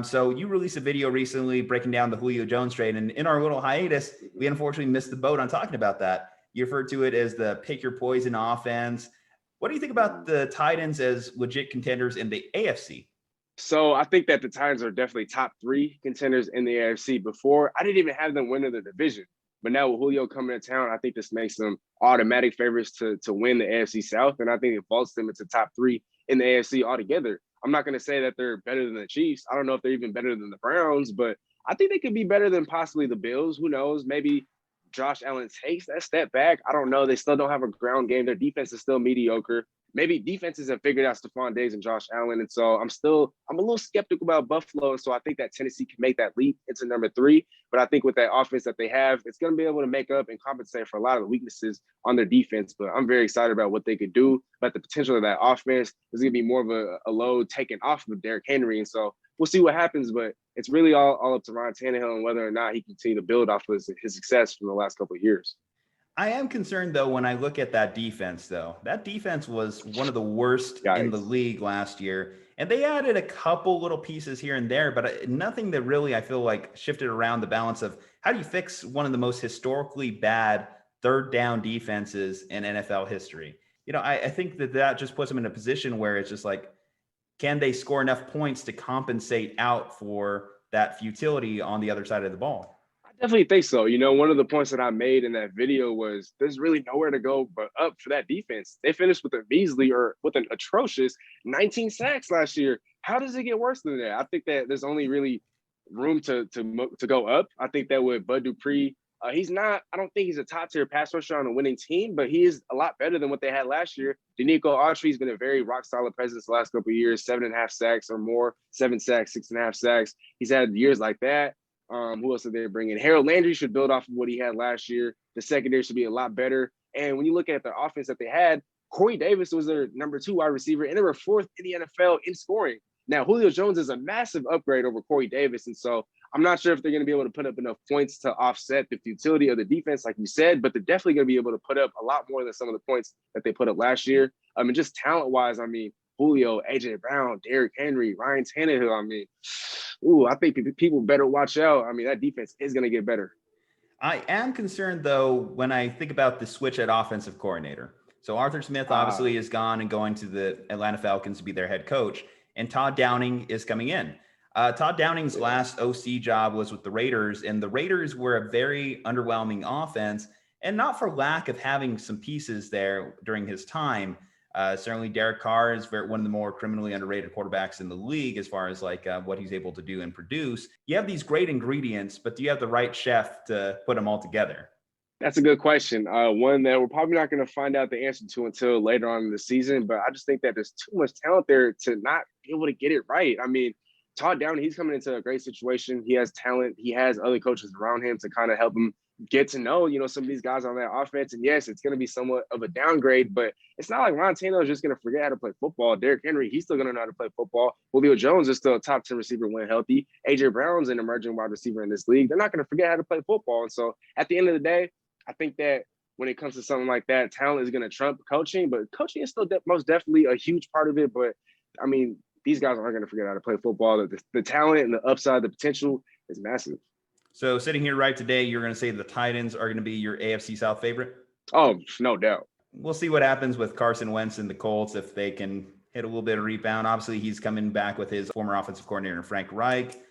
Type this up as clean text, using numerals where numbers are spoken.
So you released a video recently breaking down the Julio Jones trade. And in our little hiatus, we unfortunately missed the boat on talking about that. You referred to it as the pick your poison offense. What do you think about the Titans as legit contenders in the AFC? So I think that the Titans are definitely top 3 contenders in the AFC. Before, I didn't even have them winning the division. But now with Julio coming to town, I think this makes them automatic favorites to win the AFC South. And I think it vaults them into top 3 in the AFC altogether. I'm not going to say that they're better than the Chiefs. I don't know if they're even better than the Browns, but I think they could be better than possibly the Bills. Who knows? Maybe Josh Allen takes that step back. I don't know. They still don't have a ground game. Their defense is still mediocre. Maybe defenses have figured out Stephon Diggs and Josh Allen. And so I'm a little skeptical about Buffalo. So I think that Tennessee can make that leap into number 3. But I think with that offense that they have, it's going to be able to make up and compensate for a lot of the weaknesses on their defense. But I'm very excited about what they could do. But the potential of that offense is going to be more of a load taken off of Derrick Henry. And so we'll see what happens. But it's really all up to Ryan Tannehill and whether or not he can continue to build off of his success from the last couple of years. I am concerned, though, when I look at that defense, That defense was one of the worst in the league last year. And they added a couple little pieces here and there, but nothing that really, I feel like, shifted around the balance of how do you fix one of the most historically bad third down defenses in NFL history? I think that just puts them in a position where it's just like, can they score enough points to compensate out for that futility on the other side of the ball? Definitely think so. One of the points that I made in that video was there's really nowhere to go but up for that defense. They finished with a measly or with an atrocious 19 sacks last year. How does it get worse than that? I think that there's only really room to go up. I think that with Bud Dupree, I don't think he's a top tier pass rusher on a winning team, but he is a lot better than what they had last year. Danico Autry's been a very rock solid presence the last couple of years, 7.5 sacks or more, 7 sacks, 6.5 sacks. He's had years like that. Who else are they bringing? Harold Landry should build off of what he had last year. The secondary should be a lot better. And when you look at the offense that they had, Corey Davis was their number 2 wide receiver, and they were 4th in the NFL in scoring. Now, Julio Jones is a massive upgrade over Corey Davis, and so I'm not sure if they're going to be able to put up enough points to offset the futility of the defense, like you said, but they're definitely going to be able to put up a lot more than some of the points that they put up last year. Just talent-wise, Julio, A.J. Brown, Derrick Henry, Ryan Tannehill, I think people better watch out. That defense is going to get better. I am concerned, though, when I think about the switch at offensive coordinator. So Arthur Smith obviously is gone and going to the Atlanta Falcons to be their head coach, and Todd Downing is coming in. Todd Downing's last OC job was with the Raiders, and the Raiders were a very underwhelming offense, and not for lack of having some pieces there during his time. Certainly Derek Carr is one of the more criminally underrated quarterbacks in the league as far as what he's able to do and produce. You have these great ingredients, but do you have the right chef to put them all together? That's a good question. One that we're probably not going to find out the answer to until later on in the season, but I just think that there's too much talent there to not be able to get it right. Todd Downing, he's coming into a great situation. He has talent. He has other coaches around him to kind of help him get to know, some of these guys on that offense. And yes, it's going to be somewhat of a downgrade, but it's not like Ryan Tannehill is just going to forget how to play football. Derrick Henry, he's still going to know how to play football. Julio Jones is still a top 10 receiver when healthy. A.J. Brown's an emerging wide receiver in this league. They're not going to forget how to play football. And so at the end of the day, I think that when it comes to something like that, talent is going to trump coaching, but coaching is still most definitely a huge part of it. But these guys aren't going to forget how to play football. The talent and the upside, the potential is massive. So sitting here right today, you're going to say the Titans are going to be your AFC South favorite? Oh, no doubt. We'll see what happens with Carson Wentz and the Colts if they can hit a little bit of rebound. Obviously, he's coming back with his former offensive coordinator, Frank Reich.